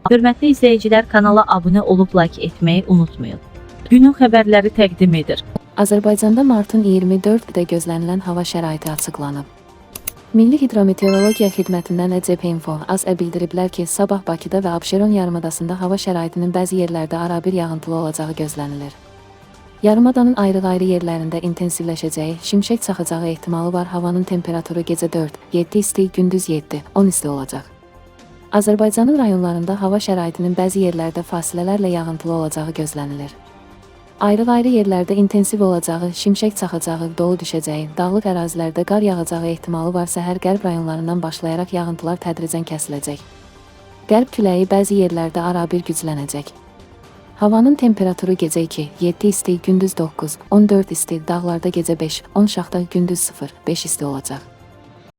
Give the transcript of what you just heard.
Hörmətli izləyicilər, kanala abunə olub like etməyi unutmayın. Günün xəbərləri təqdim edir. Azərbaycanda martın 24-də gözlənilən hava şəraiti açıqlanıb. Milli Hidrometeorologiya Xidmətindən ECP-Info AZE bildiriblər ki, sabah Bakıda və Abşeron yarımadasında hava şəraitinin bəzi yerlərdə arabir yağıntılı olacağı gözlənilir. Yarımadanın ayrı-ayrı yerlərində intensivləşəcəyi, şimşək çaxacağı ehtimalı var. Havanın temperaturu gecə 4-7 isti, gündüz 7-10 isti olacaq. Azərbaycanın rayonlarında hava şəraitinin bəzi yerlərdə fasilələrlə yağıntılı olacağı gözlənilir. Ayrı-ayrı yerlərdə intensiv olacağı, şimşək çaxacağı, dolu düşəcəyi, dağlıq ərazilərdə qar yağacağı ehtimalı var. Səhər-qərb rayonlarından başlayaraq yağıntılar tədricən kəsiləcək. Qərb küləyi bəzi yerlərdə arabir güclənəcək. Havanın temperaturu gecə 2-7 isti, gündüz 9-14 isti, dağlarda gecə 5-10 şaxta, gündüz 0-5 isti olacaq.